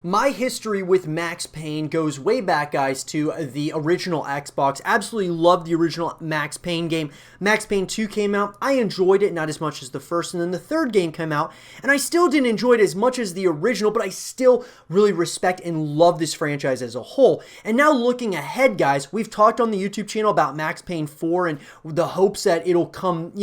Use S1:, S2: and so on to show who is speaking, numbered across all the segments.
S1: My history with Max Payne goes way back, guys, to the original Xbox. Absolutely loved the original Max Payne game. Max Payne 2 came out. I enjoyed it, not as much as the first. And then the third game came out, and I still didn't enjoy it as much as the original, but I still really respect and love this franchise as a whole. And now looking ahead, guys, we've talked on the YouTube channel about Max Payne 4 and the hopes that it'll come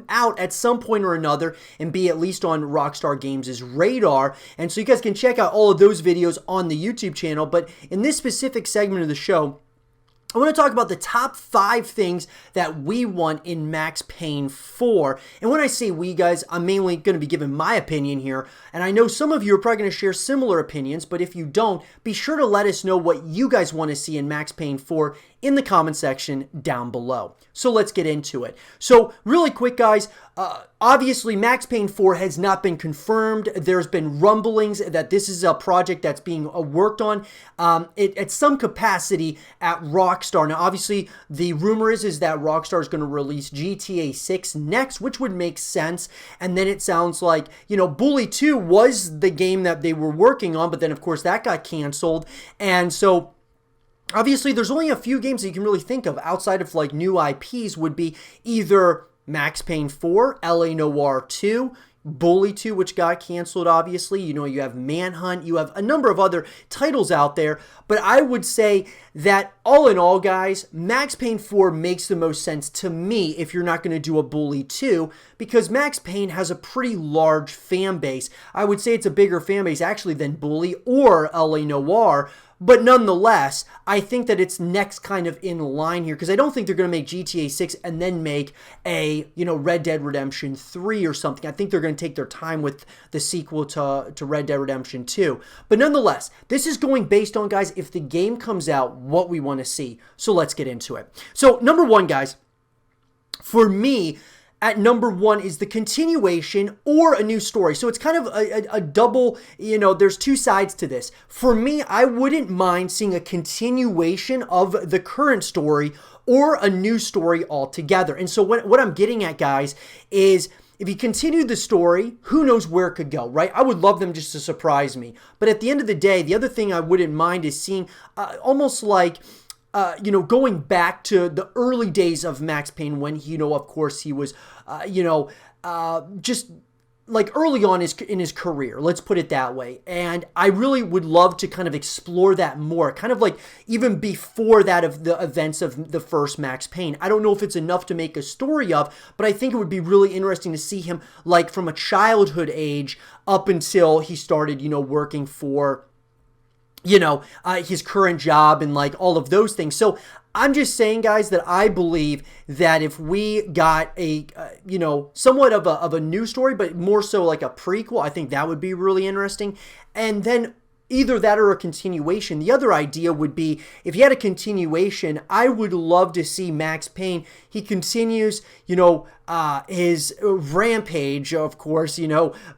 S1: out at some point or another and be at least on Rockstar Games' radar. And so you guys can check out all of those videos on the YouTube channel. But in this specific segment of the show, I want to talk about the top 5 things that we want in Max Payne 4. And when I say we, guys, I'm mainly going to be giving my opinion here. And I know some of you are probably going to share similar opinions, but if you don't, be sure to let us know what you guys want to see in Max Payne 4 in the comment section down below. So let's get into it. So really quick, guys, obviously Max Payne 4 has not been confirmed. There's been rumblings that this is a project that's being worked on at some capacity at Rockstar. Now, obviously, the rumor is that Rockstar is going to release GTA 6 next, which would make sense. And then it sounds like, Bully 2 was the game that they were working on, but then, of course, that got canceled. And so obviously, there's only a few games that you can really think of outside of like new IPs would be either Max Payne 4, LA Noire 2, Bully 2, which got canceled, obviously. You have Manhunt. You have a number of other titles out there. But I would say that all in all, guys, Max Payne 4 makes the most sense to me if you're not going to do a Bully 2, because Max Payne has a pretty large fan base. I would say it's a bigger fan base actually than Bully or LA Noire. But nonetheless, I think that it's next kind of in line here, because I don't think they're going to make GTA 6 and then make a, Red Dead Redemption 3 or something. I think they're going to take their time with the sequel to Red Dead Redemption 2. But nonetheless, this is going based on, guys, if the game comes out, what we want to see. So let's get into it. So number 1, guys, for me, at number 1 is the continuation or a new story. So it's kind of a double, there's two sides to this. For me, I wouldn't mind seeing a continuation of the current story or a new story altogether. And so what I'm getting at, guys, is if you continue the story, who knows where it could go, right? I would love them just to surprise me. But at the end of the day, the other thing I wouldn't mind is seeing almost like going back to the early days of Max Payne when, of course, he was, just like early on in his career, let's put it that way. And I really would love to kind of explore that more, kind of like even before that of the events of the first Max Payne. I don't know if it's enough to make a story of, but I think it would be really interesting to see him like from a childhood age up until he started, working for his current job and like all of those things. So I'm just saying, guys, that I believe that if we got a, somewhat of a new story, but more so like a prequel, I think that would be really interesting. And then either that or a continuation. The other idea would be if you had a continuation, I would love to see Max Payne. He continues, his rampage, of course,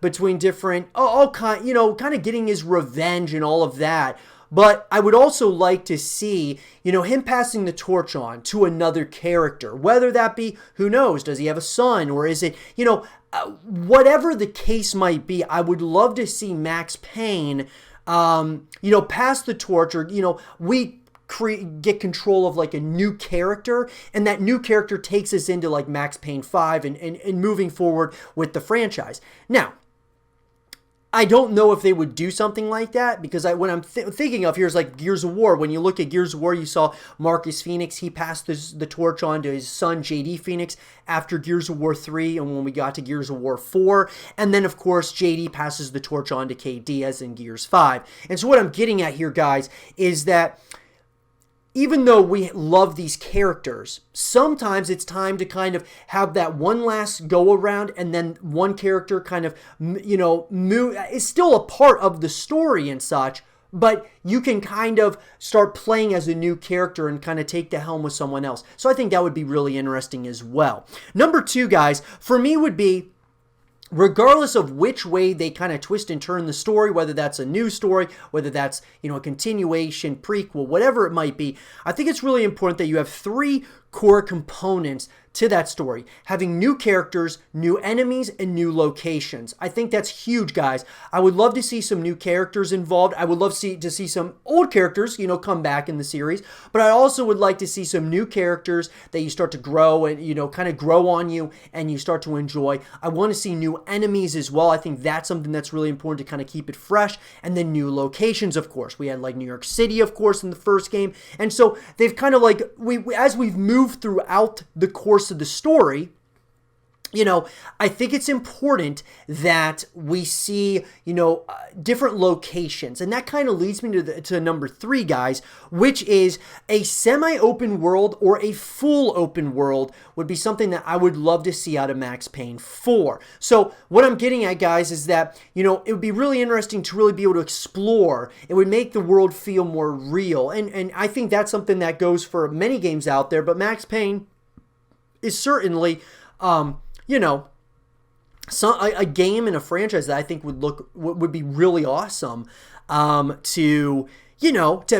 S1: between different, kind of getting his revenge and all of that. But I would also like to see, him passing the torch on to another character, whether that be, who knows, does he have a son, or is it, whatever the case might be, I would love to see Max Payne pass the torch, or, we get control of like a new character, and that new character takes us into like Max Payne 5 and moving forward with the franchise. Now, I don't know if they would do something like that, because what I'm thinking of here is like Gears of War. When you look at Gears of War, you saw Marcus Phoenix. He passed the torch on to his son, JD Phoenix, after Gears of War 3 and when we got to Gears of War 4. And then, of course, JD passes the torch on to KD as in Gears 5. And so what I'm getting at here, guys, is that even though we love these characters, sometimes it's time to kind of have that one last go around, and then one character kind of, is still a part of the story and such, but you can kind of start playing as a new character and kind of take the helm with someone else. So I think that would be really interesting as well. Number 2, guys, for me would be, regardless of which way they kind of twist and turn the story, whether that's a new story, whether that's, a continuation, prequel, whatever it might be, I think it's really important that you have 3 core components to that story. Having new characters, new enemies, and new locations. I think that's huge, guys. I would love to see some new characters involved. I would love to see some old characters, come back in the series. But I also would like to see some new characters that you start to grow and, kind of grow on you and you start to enjoy. I want to see new enemies as well. I think that's something that's really important to kind of keep it fresh. And then new locations, of course. We had like New York City, of course, in the first game. And so they've kind of like, as we've moved throughout the course of the story, I think it's important that we see, different locations. And that kind of leads me to number 3, guys, which is a semi-open world or a full open world would be something that I would love to see out of Max Payne 4. So what I'm getting at, guys, is that, it would be really interesting to really be able to explore. It would make the world feel more real. And I think that's something that goes for many games out there, but Max Payne is certainly, a game and a franchise that I think would be really awesome to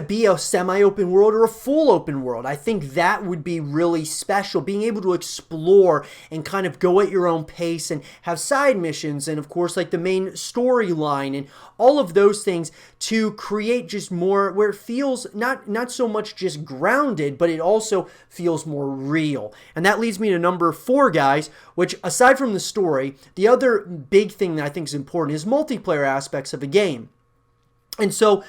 S1: be a semi-open world or a full open world. I think that would be really special, being able to explore and kind of go at your own pace and have side missions and, of course, like the main storyline and all of those things to create just more where it feels not so much just grounded, but it also feels more real. And that leads me to number 4, guys, which aside from the story, the other big thing that I think is important is multiplayer aspects of a game. And so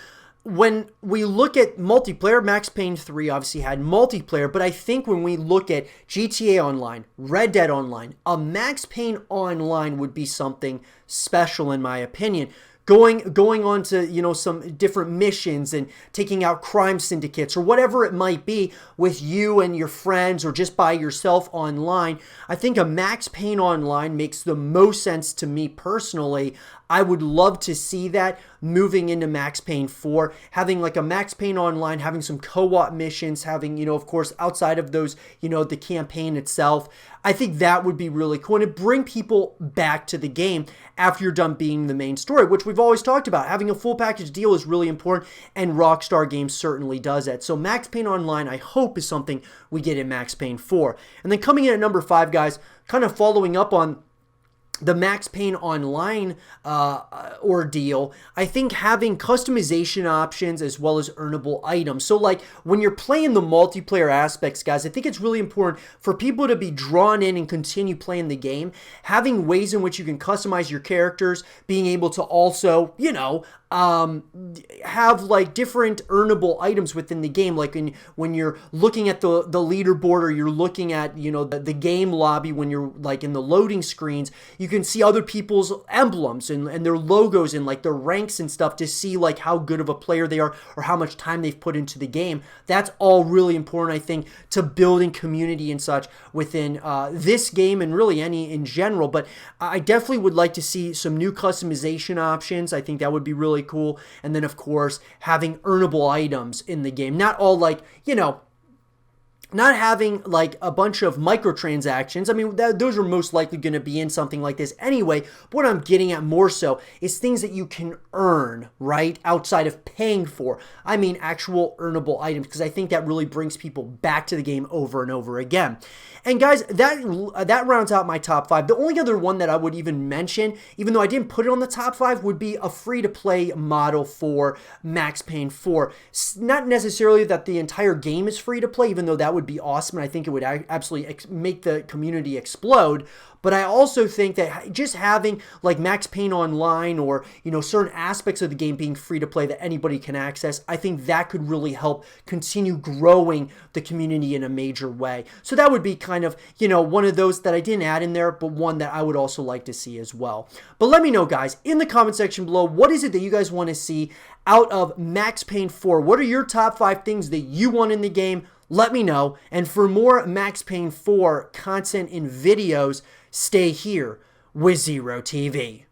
S1: when we look at multiplayer, Max Payne 3 obviously had multiplayer, but I think when we look at GTA Online, Red Dead Online, a Max Payne Online would be something special in my opinion. Going on to, some different missions and taking out crime syndicates or whatever it might be with you and your friends or just by yourself online. I think a Max Payne Online makes the most sense to me personally. I would love to see that moving into Max Payne 4, having like a Max Payne Online, having some co-op missions, having, of course, outside of those, the campaign itself. I think that would be really cool and it'd bring people back to the game after you're done being the main story, which we've always talked about. Having a full package deal is really important and Rockstar Games certainly does that. So Max Payne Online, I hope, is something we get in Max Payne 4. And then coming in at number 5, guys, kind of following up on the Max Payne Online ordeal, I think having customization options as well as earnable items. So like when you're playing the multiplayer aspects, guys, I think it's really important for people to be drawn in and continue playing the game, having ways in which you can customize your characters, being able to also, have like different earnable items within the game, like when you're looking at the leaderboard or you're looking at the game lobby, when you're like in the loading screens, you can see other people's emblems and their logos and like their ranks and stuff to see like how good of a player they are or how much time they've put into the game. That's all really important, I think, to building community and such within this game and really any in general. But I definitely would like to see some new customization options. I think that would be really cool. And then, of course, having earnable items in the game. Not all like, not having like a bunch of microtransactions. I mean, those are most likely going to be in something like this anyway. But what I'm getting at more so is things that you can earn, right? Outside of paying for. I mean, actual earnable items, because I think that really brings people back to the game over and over again. And guys, that rounds out my top 5. The only other one that I would even mention, even though I didn't put it on the top 5, would be a free-to-play model for Max Payne 4. Not necessarily that the entire game is free-to-play, even though that would be awesome, and I think it would absolutely make the community explode. But I also think that just having like Max Payne Online or, certain aspects of the game being free to play that anybody can access, I think that could really help continue growing the community in a major way. So that would be kind of, one of those that I didn't add in there, but one that I would also like to see as well. But let me know, guys, in the comment section below, what is it that you guys want to see out of Max Payne 4? What are your top 5 things that you want in the game? Let me know. And for more Max Payne 4 content and videos, stay here with Zero TV.